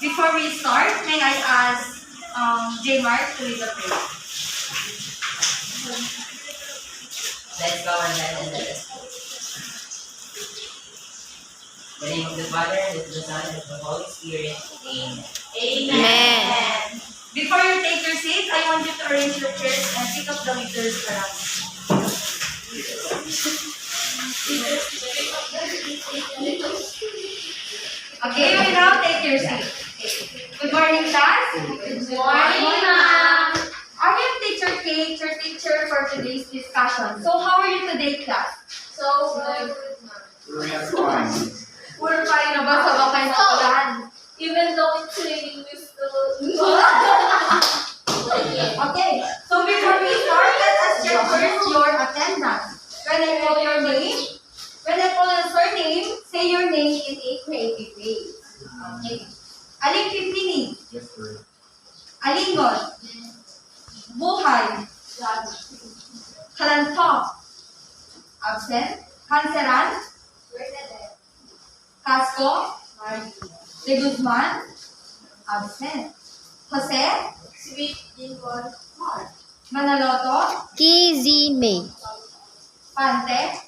Before we start, may I ask J. Mark to lead the prayer? Let's go ahead and let us pray. In the name of the Father, and of the Son, and of the Holy Spirit. Amen. Amen. Before you take your seat, I want you to arrange your chairs and pick up the meters around. Okay, you will now take your seat. Good morning, class. Good morning, ma'am. I am Teacher Kate, your teacher for today's discussion. So, how are you today, class? So good. We're fine. We're fine na ba sa bakay na ulan? Even though it's raining, we still. Okay, so before we start, let us check first your attendance. When I call your name, when I call your surname, say your name in a creative way. Okay. Aling Pipini, Yes, sir. Alingon, Buhay, Kalantok, absent, Kanseran, Casco, De Guzman, absent, Jose, Sweet Lincoln. Manaloto, Kizime. Pante,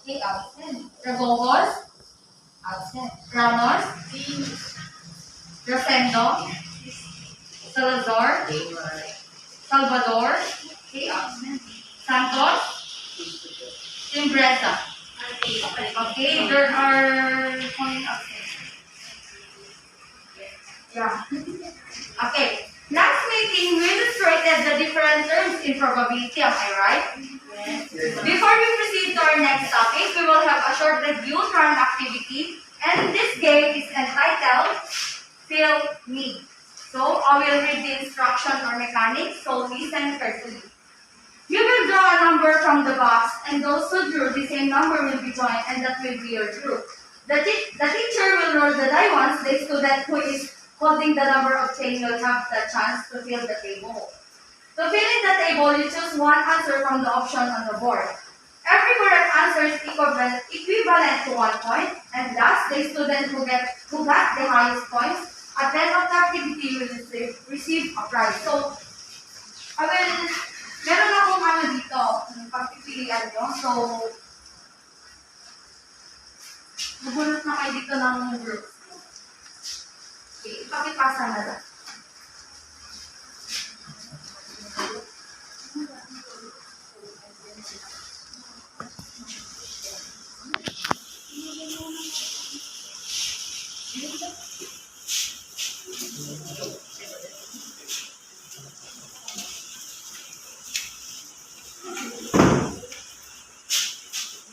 okay, absent. Ragocos, absent. Ramos, Rosendo, Salazar, Salvador, okay, absent. Santos, Timbresa. Okay, there are how many absent? Yeah. Okay. Last meeting, we illustrated the different terms in probability, am I right? Yes. Before we proceed to our next topic, we will have a short review run activity, and this game is entitled Fill Me. So, I will read the instruction or mechanics, so listen carefully. You will draw a number from the box, and those who drew the same number will be joined, and that will be your group. The teacher will roll the die once. The student who is holding the number of chain will have the chance to fill the table. To fill in the table, you choose one answer from the option on the board. Every correct answer is equivalent to 1 point, and last, the student who got the highest points at the end of the activity will receive a prize. So, meron akong ano dito, pagpipilian nyo. So, nabunot na kayo dito ng group. Okay, pakipasa na lang.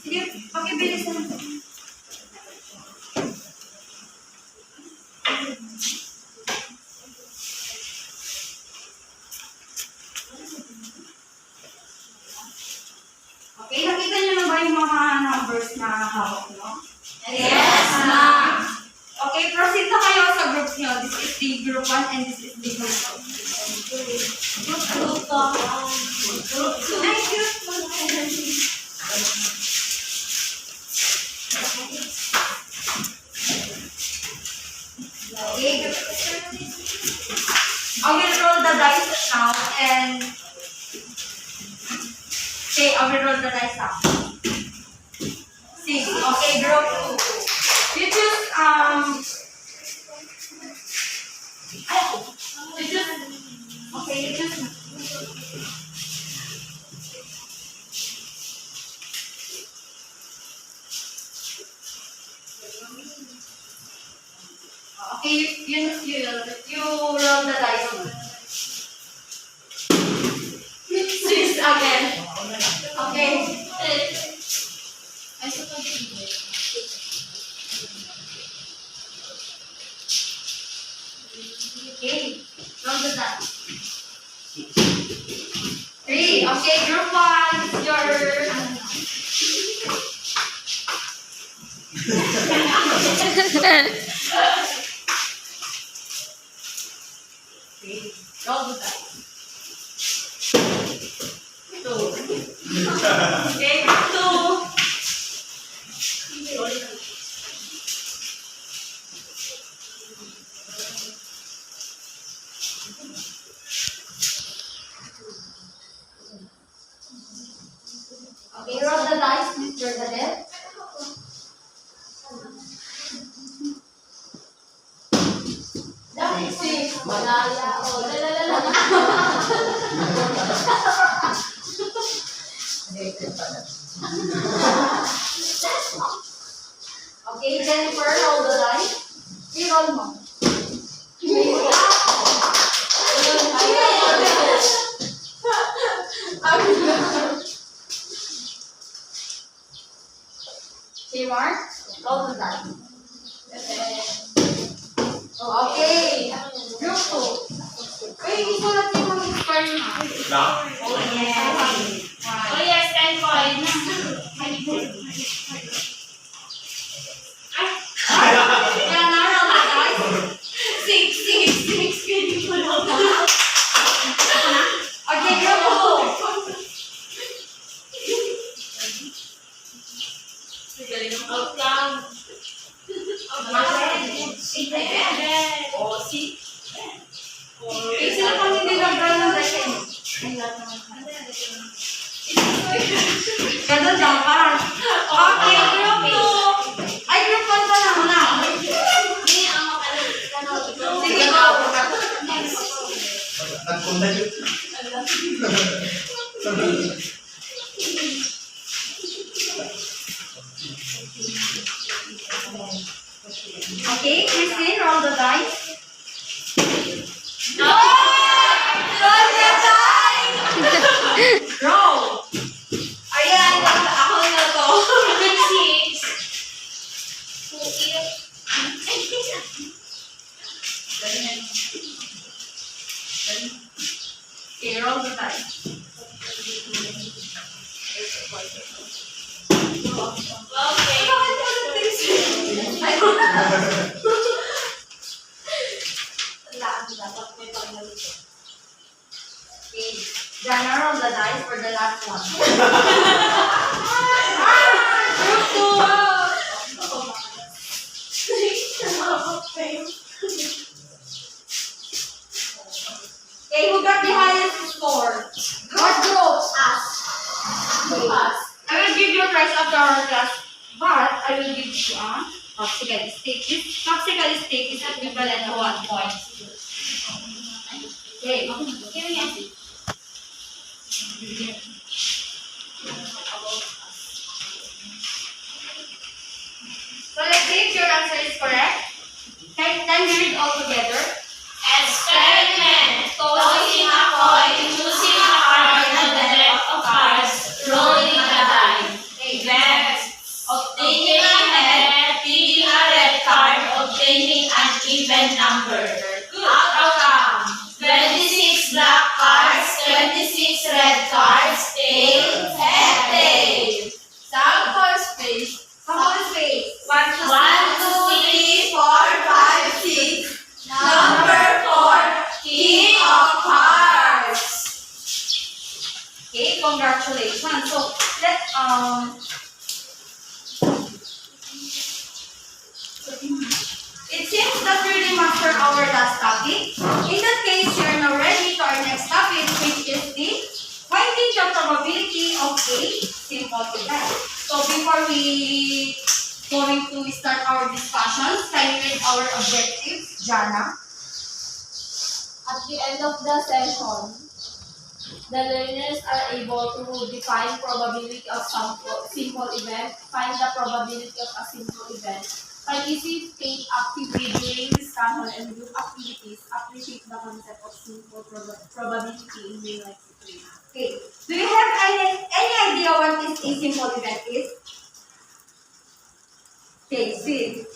Sige, pakibilis na. Okay, nakita niyo na ba yung mga numbers na hawak nyo? Yes, ma'am. Okay, proceed na kayo sa groups nyo. This is the group 1 and this is the group 2. Group 2. Ay, group 2. Okay, I will roll the dice now and okay, I will roll the dice now. 6. Okay, group 2. You choose okay, you choose okay, you roll the dice. 6 again. Okay. Okay, roll the dice. 3. Okay, group 1, your okay, roll the dice. 2. Okay, 2. Teacher Gadel? Six. Malaya. Oh, lalalala. Okay, Jennifer, roll the dice. I-roll mo. Seymour, roll the dice. Okay. Group 2. Uy, isulat niyo mga score mo. Oh, yes. Oh, yes, 10 points. Yan na, roll the dice. 6. Okay, group 2. Outcome. Oh, si. Eh, sila pang hindi nag-draw ng second. Ganun dyan, parang. Okay, group 2. Ay, group 1 pa lang na. Sige, go. Nagpunta yun. Okay, Christine, roll the dice. Roll the dice! Roll. Ayan, ako na to. 6. Okay, roll the dice. Okay, Jana, roll the dice for the last one. Okay, who got the highest score? What group? Us. I will give you a prize after our class, but I will give you a popsicle stick. This popsicle stick is equivalent to 1 point. Okay. So let's see if your answer is correct. Can we read all together? Experiment. Tossing a coin, choosing a card on the deck of cards, rolling a die. Event. Obtaining a head, picking a red card, obtaining an even number. Outcome. 26 black cards, 26 red cards, tail, head, tail. Sample space. Sample space. 1, 2, 3, 4, 5, 6. Number 4, King of Hearts. Okay, congratulations. So it seems that we really mastered our last topic. In that case, we are now ready to our next topic, which is the finding the probability of a simple event. So before we going to start our discussions, can you read our objectives, Jana? At the end of the session, the learners are able to define probability of simple event, find the probability of a simple event, participate actively during discussion and group activities, appreciate the concept of simple probability in real life situations. Okay. Do you have any idea what is a simple event is? Okay, see.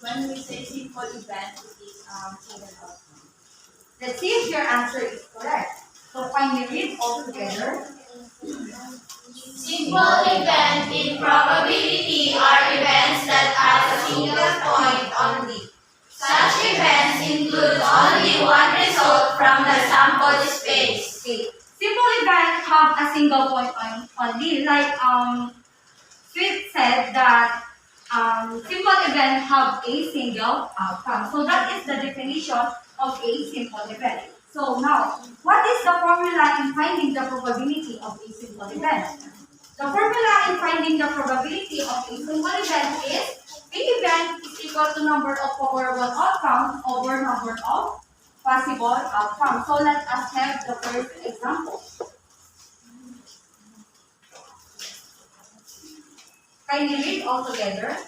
When we say simple event, it is single outcome. Let's see if your answer is correct. So finally read all together. Simple events in probability are events that have a single point only. Such events include only one result from the sample space. Okay. Simple events have a single point only. Like Sweet said that simple events have a single outcome. So that is the definition of a simple event. So now, what is the formula in finding the probability of a simple event? The formula in finding the probability of a single event is P event is equal to number of favorable outcomes over number of possible outcomes. So let us have the first example. Can you read all together?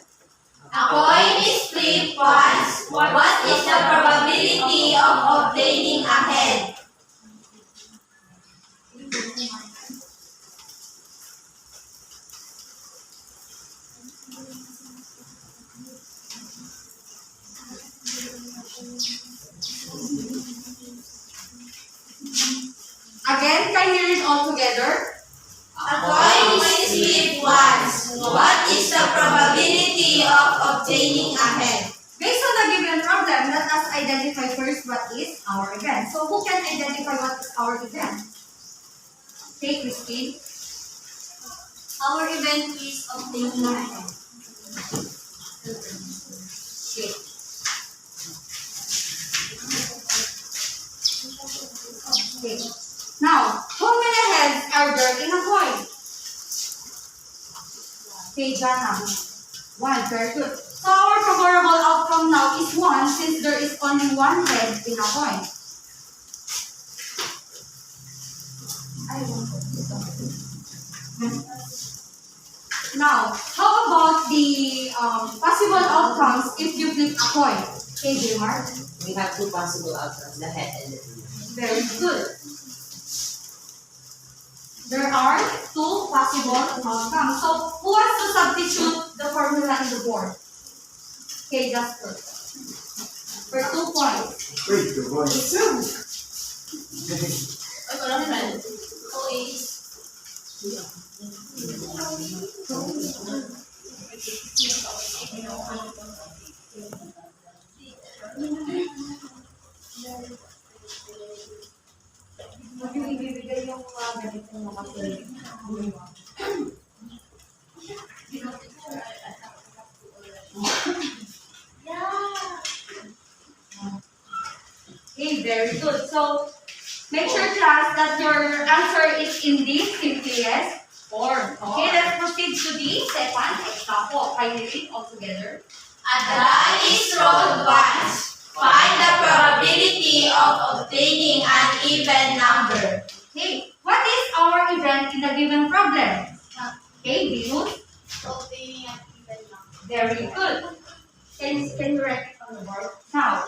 A coin is flipped once. What is the probability of obtaining a head? Again, can you read all together? A coin is flipped once. What is the probability of obtaining a head? Based on the given problem, let us identify first what is our event. So who can identify what is our event? Okay, Christine. Our event is obtaining a head. Okay. Okay. Now, how many heads are there in a coin? Okay, Jana. 1, very good. So our favorable outcome now is 1 since there is only 1 head in a coin. Now, how about the possible outcomes if you flip a coin? Okay, Gilmar. We have two possible outcomes, the head and the tail. Very good. There are 2 possible outcomes. So, who wants to substitute the formula in the board? Okay, Jasper. For 2 points. Wait, the voice. Ito lang, friend. So is Huwag yung ibibigay yung ganito ng mga tuloy. Okay, very good. So, make sure class that your answer is in the simplest form. Okay, let's proceed to the second example. Can you read all together? a die is rolled once. Find the probability of obtaining an even number. Okay, what is our event in the given problem? Okay, Venus. Obtaining an even number. Very good. Can you write it on the board? Now,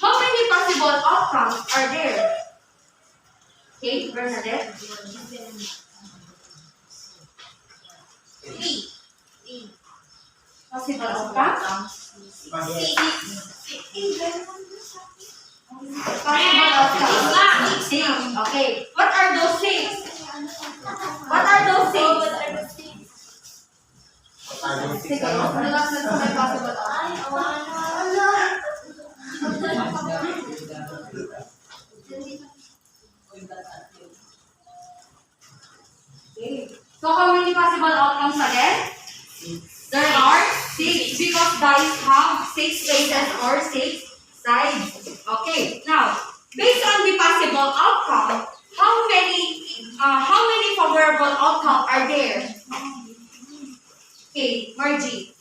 how many possible outcomes are there? Okay, Bernadette. 3. Possible outcomes? Possible outcomes. 6. Okay. What are those 6? What are those 6? Sige, malas na may possible outcomes. Okay. So how many possible outcomes again? There are 6 because dice have 6 faces or 6 sides. Okay. Now, based on the possible outcome, how many favorable outcomes are there? Okay, Margie.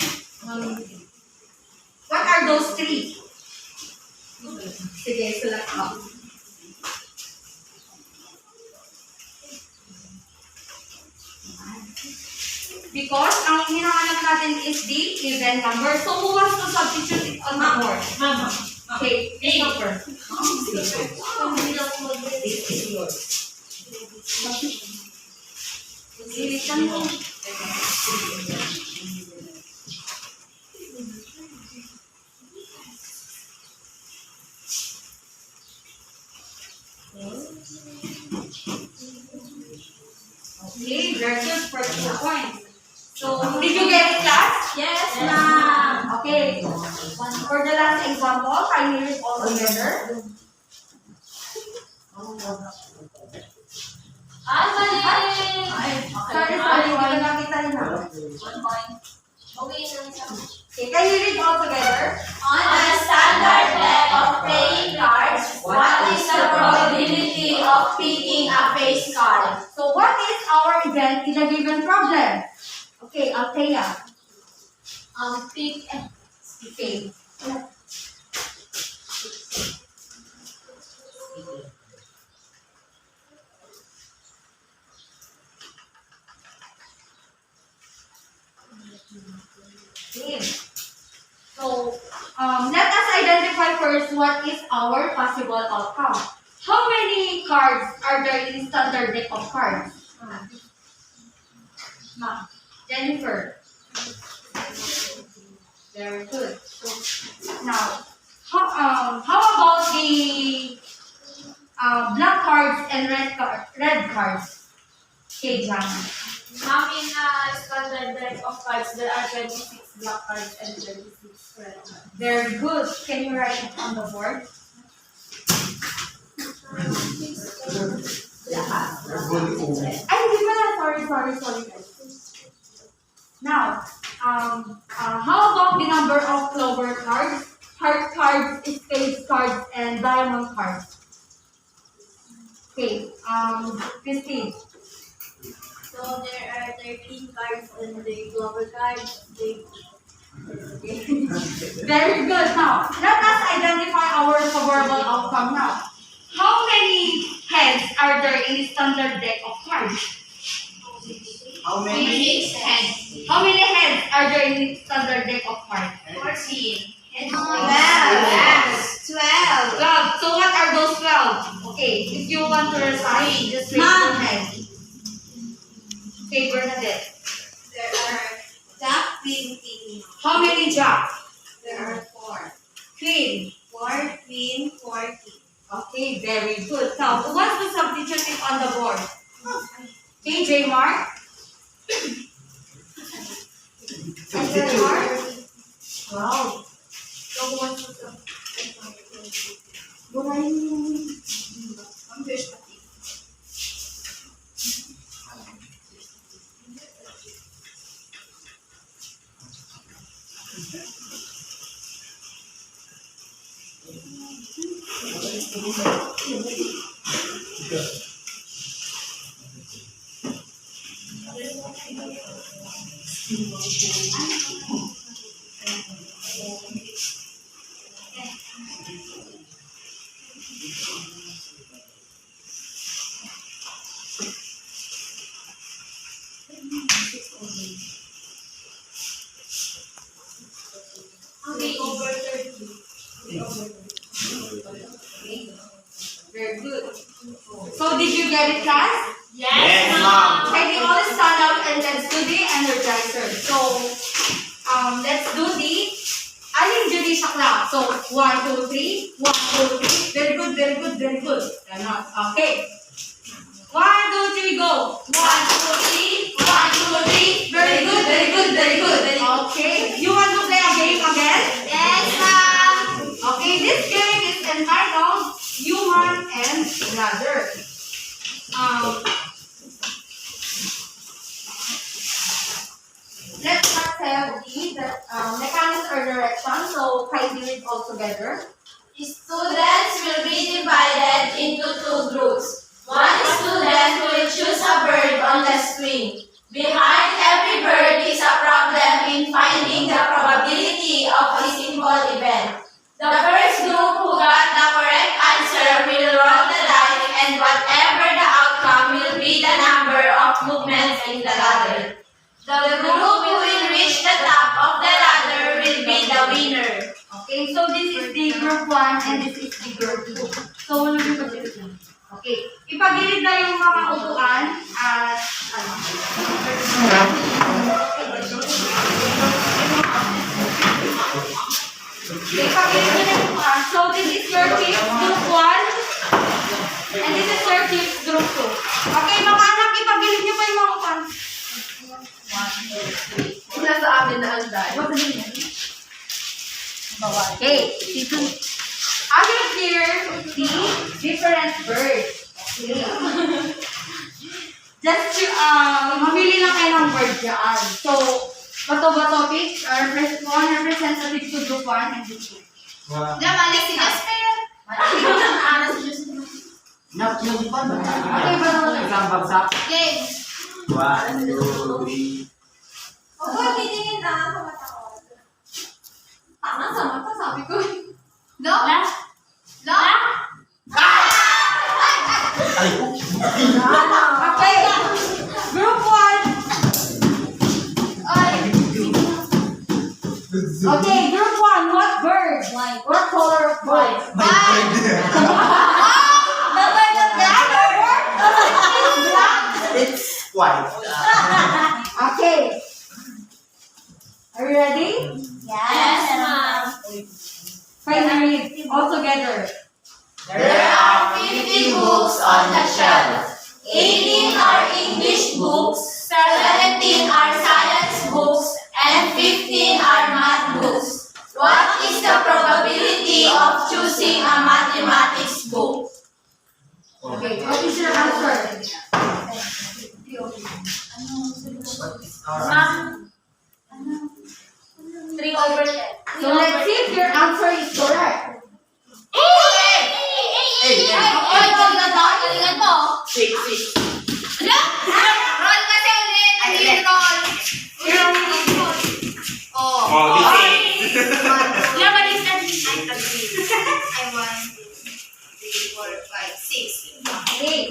What are those 3? Sige, sulat mo. Because ang hinahanap natin is the even number. So, who wants to substitute it on the board? Mama. Okay, this number. Lilitan mo. Okay, very good for 2 points. So, did you get it, class? Yes, ma'am. Okay. For the last example, can you read all together? Ay, mali. Sorry, hindi ko nakita rin ha. 1 point. Okay, Okay, can you read all together? on a standard deck of playing cards, what is the probability of picking a face card? So, what is our event in a given problem? Okay, Althea. Pick Okay. Okay. So, let us identify first what is our possible outcome. How many cards are there in standard deck of cards? Jennifer. Very good. Now, how about the black cards and red cards? Okay, Jana. Ma'am, in a standard deck of cards, there are 26 black cards and 26 red cards. Very good. Can you write it on the board? Sorry. Now, how about the number of clover cards, heart cards, spade cards, and diamond cards? Okay, Christine. So there are 13 cards and the global cards. Very good. Now, let us identify our favorable outcome now. How many heads are there in standard deck of cards? How many? How many heads are there in standard deck of cards? 14. 12. So what are those 12? Okay, if you want to recite, just raise your hand. Okay, Bernadette. There are Jack, Queen, King. How many jack? There are 4. Queen. 4 Queen, 4 King. Okay, very good. Now, who wants to substitute it on the board? KJ Mark? Substitute. Wow. So who wants to substitute? Over 30. Very good. So did you get it, class? Yes, ma'am. Okay, we all stand up and let's do the energizer. So, let's do the Aling Judy Shakla. So, 1, 2, 3. 1, 2, 3. Very good. Okay. 1, 2, 3, go. 1, 2, 3. 1, 2, 3. Very good. Okay. You want to play a game again? Yes, ma'am. Okay, this game is entitled Human and Brother. Let's not have the mechanics or direction, so kindly read all together. Students will be divided into 2 groups. One student will choose a bird on the screen. Behind every bird is a problem in finding the probability of a simple event. The first group who got the correct answer will roll the dice, and whatever the outcome will be the number of movements in the ladder. The group who will reach the top of the ladder will be the winner. Okay, so this is the group 1 and this is the group 2. So, okay, ipagilid na yung mga upuan at ipagilid nyo na yung upuan. So, this is your team, group 1 and this is your team, group 2. Okay, mga anak, ipagilid nyo pa yung mga upuan. Nasa amin na ang dahil. Okay, I will hear the different birds. Okay. Just to, mamili lang kayo ng word dyan. So, bato-bato pick, one representative to group 1 and group 2. Namalik si Jasper. Nak yung pa. Okay, bato-bato. Isang bagsak. Game. 1, 2, 3. Ako, titingin na ako matakot. Tama sa mata, sabi ko. No? No? Ay, Okay. Group 1. Okay, group 1. What bird? What color of bird? my friend. The bird of the other bird? Black. It's white. Okay. Are you ready? Yes, ma'am. Finally, all together. There are 50 books on the shelf. 18 are English books, 17 are science books, and 15 are math books. What is the probability of choosing a mathematics book? Okay, what is your answer? What is our answer? 3/10. So let's see if your answer is correct. Hey, Oy, galingan mo. 6. Roll kasi ulit. Hindi roll. Oh. Oh, this Labanis ka din. I 1, 2, 3, 4, 5, 6. Okay.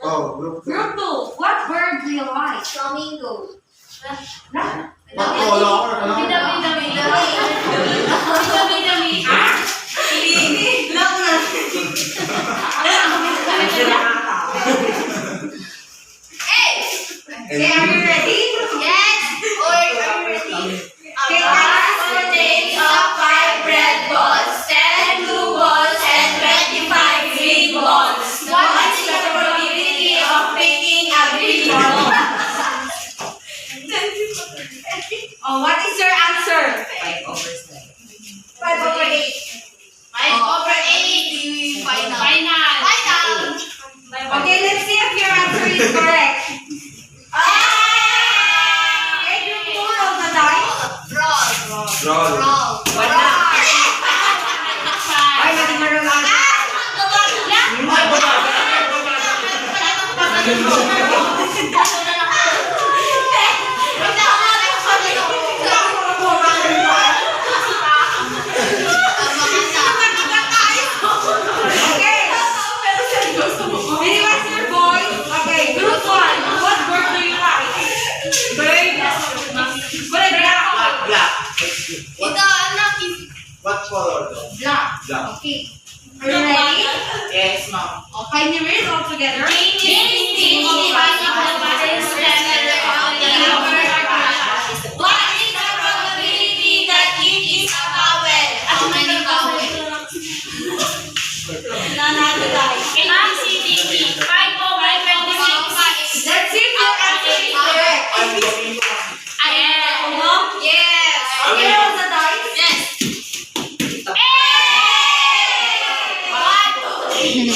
Oh, group 2. Group 2, what bird do you like? Flamingo. Nah. What color? Okay, are you ready? Yes. Or are you ready? A box contains of 5 red balls, 10 blue balls, and 25 green balls. What is the probability of picking a green ball? Oh, what is your answer? 5/7. 5/8. 5/8. Final. Okay, let's see if your answer is correct. Okay, group 2, roll the dice. Roll. Ay, mali mo rin lang. Okay. Anyways, your boys. Okay, group 1. What bird do you like? Bird. What black? Black. Ito, anak. What color though? Black. Black. Okay. Are you ready? Yes, ma'am. Okay, you read all together. What is the probability that it is a vowel? How many vowels? Let's see if your answer is correct. I'm going to Yes. Okay, roll the dice. Yes. 1, 2, 3.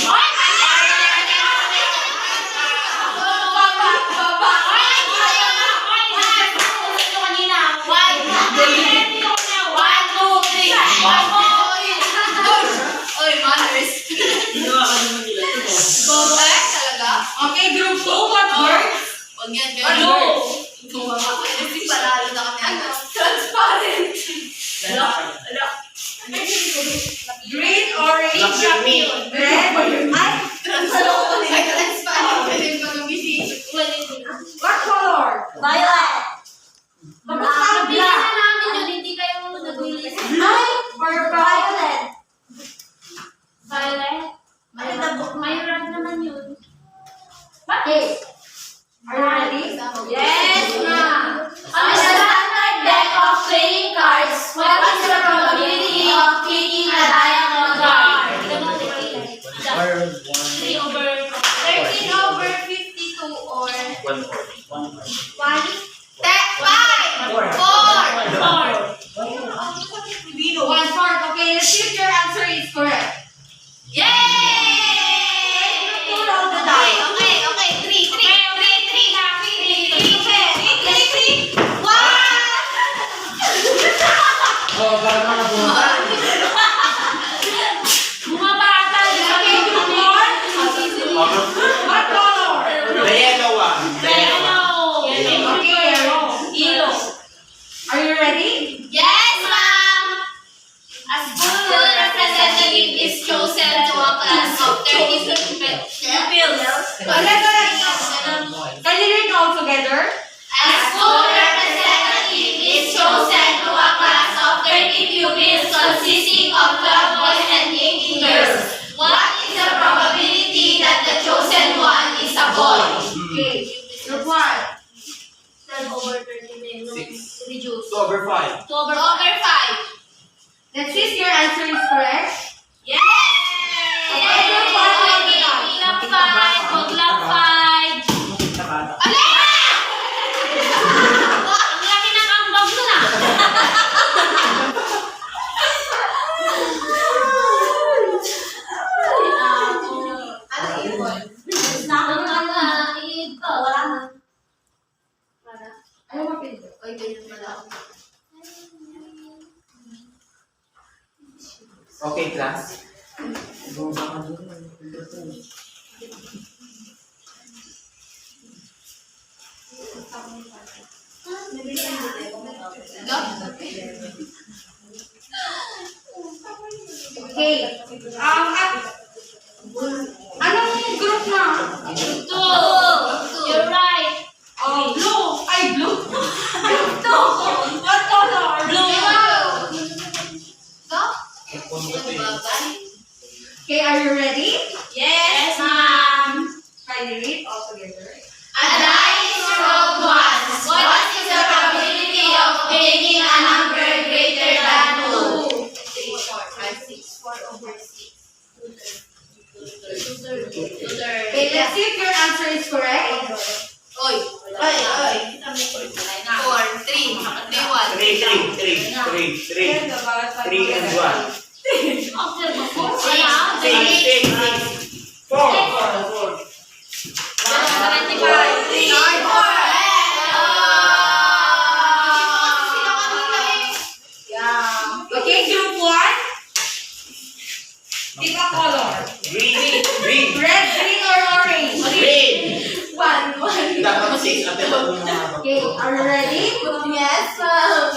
Okay, group 2, what bird? Transparent. Green, orange, Black. red. Ay, what color? Violet. Bakit sa black? Hindi kayo nagulis. Ay, purple. Violet. Mayroon naman yun. Okay. Are you ready? Yes, ma'am. On a standard deck of playing cards, what is the probability of picking a diagonal card? 13/52 or 1. 1/4. Okay, let's see if your answer is correct. Yay! Roll the dice. Okay. 3. Wow! Oh, para mga bunga. Bumabata. Okay, group 1. What color? 30 pupils. Can you read all together? A school representative is chosen to a class of 30 pupils consisting of 12 boys and 18 girls. What is the probability that the chosen one is a boy? Okay. Group 1. 10 over 30 6. reduce. 2 over 5. 2 over 5. Let's see if your answer is correct. Yes! Maglang 5. Makita bata. Ala! Ang laki ng ambag nun ah. Ano ba pinto? Okay, class. Okay. Anong group na? 2. You're right. Blue. Ay, blue. Group 2. What color? Blue. Okay, are you ready? Yes, ma'am. Can you read all together? A die is rolled once. What is the probability of obtaining a number greater than 2? 3, 4, 5, 6. 4 over 6. Okay, let's see if your answer is correct. Oy. 4, 3, 3 and 1. 6. 4. 25. Okay, group 1. Pick a color. Green. Red, green, or orange? Green. 1. Dapat 6 at ito. Okay, are you ready? Yes, ma'am.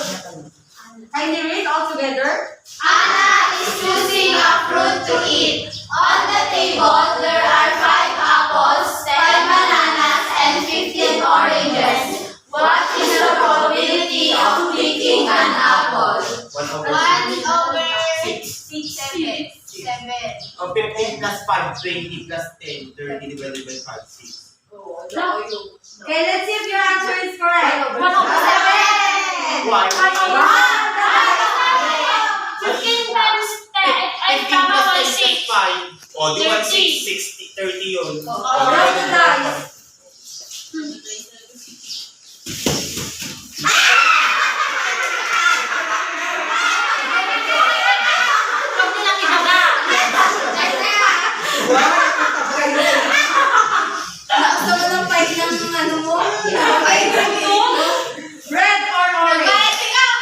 Can you read all together? Anna is choosing a fruit to eat. On the table, there are 5 apples, 10 bananas, and 15 oranges. What is the probability of picking an apple? 1 over 1 over 6. 7. Oh, 15 plus 5, 20 plus 10, 30 divided by 5, 6. Okay, let's see if your answer is correct. 1 over 7. Why? 15 times 10 ay 15 tama plus ba 10 plus 6? 5. O, di ba 30. 60, 30 yun. Roll the dice. Pag nila kinaba. Gusto mo ng fight ng ano mo? Fight ng red or orange?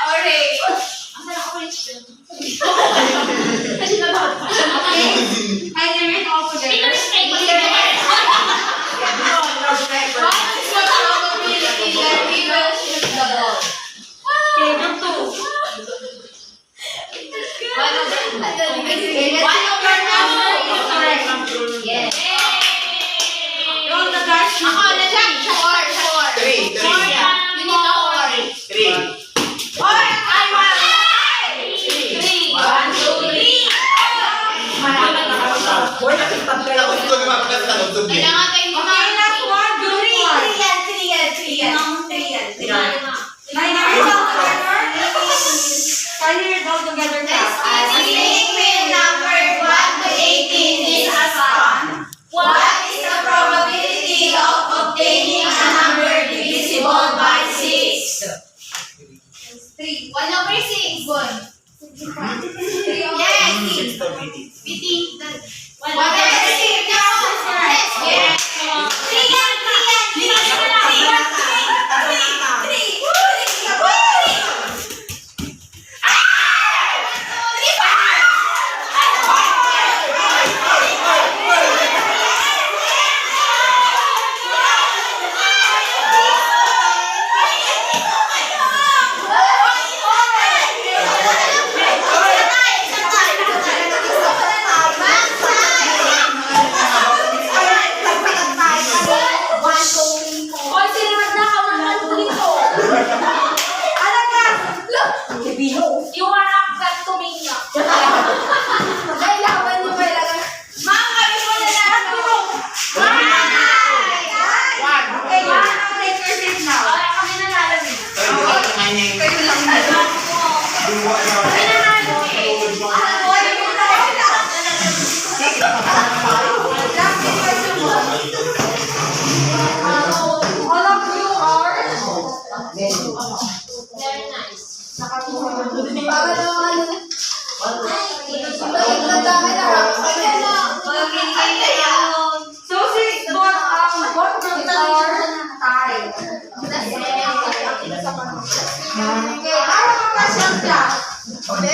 Orange. Asa na orange yun? Okay, can you read all Dito together? is fake. What is the probability that we will shoot the ball? Okay, group 2. One over Correct. Yes. Roll the dice. Ako na lang. 4. 3. You need a 4. 3. Ay, 1. 3. 1, 2, 3. Kailangan tayo Okay, last one, group 1. Can you read all together? Can you read all together, class? number 1 to 18 is a sum. What is the probability of obtaining a number divisible by 6? 3. 1 over 6. 1. Yes. 6 to 80. Piti. 1 over 6. Yes. 3 yan. Max You are not that to me. Kailangan nyo ba ilagay? Ma'am, kami po na lahat po. Okay, you have to take your seat now. Wala kami nalalamig. Kayo lang na. Kami nalalamig. All of you are Very nice. so see what groups are tied. Okay, I have a question, class. Okay,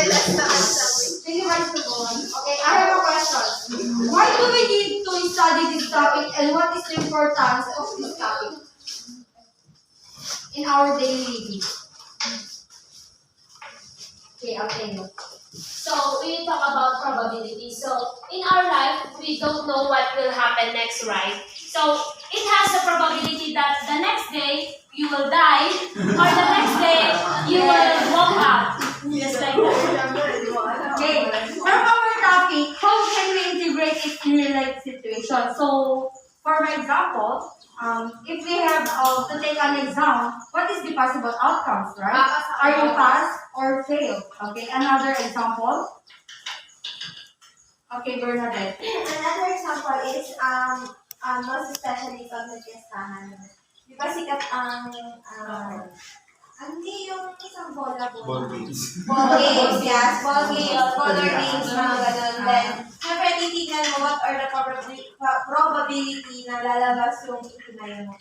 I have a question. Why do we need to study this topic and what is the importance of this topic in our daily living? Okay, I'll tell you. So, we talk about probability. So, in our life, we don't know what will happen next, right? So, it has a probability that the next day, you will die, or the next day, you will walk out. Just like that. Okay, from our topic, how can we integrate it in real life situation? So, for example, if we have to take an exam, what is the possible outcomes, right? Are you pass or fail? Okay, another example. Okay, Bernadette. Another example is, most especially pag nagkasahan. Di ba sikat ang, hindi yung isang bola Ball games. Ball games, yes. Ball games, color games, mga ganun. Then, syempre titignan mo what are the probability na lalabas yung itinay mo.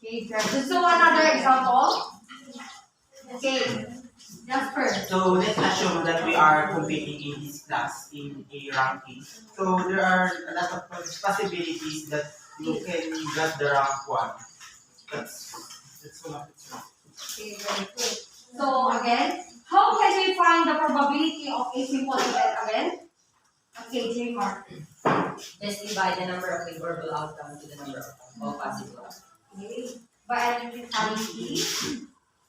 Okay, good. So another example. Okay, Jasper. So let's assume that we are competing in this class in a ranking. So there are a lot of possibilities that you can get the rank 1. That's one of it. Okay, very good. So again, how can we find the probability of a simple event again? Okay, J. Mark. Just divide the number of favorable outcomes to the number of all possible outcomes. Okay, by identifying the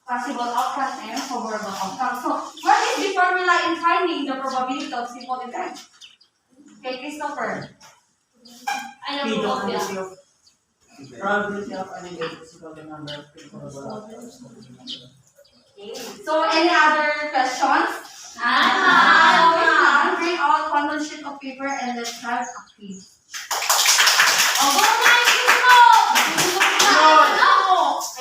possible outcomes and favorable outcomes. So, what is the formula in finding the probability of simple event? Okay, Christopher. Ano po ba? Probability of an event is equal to the number of favorable outcomes. Okay. So, any other questions? Bring out one sheet of paper and let's have a quiz. Oh,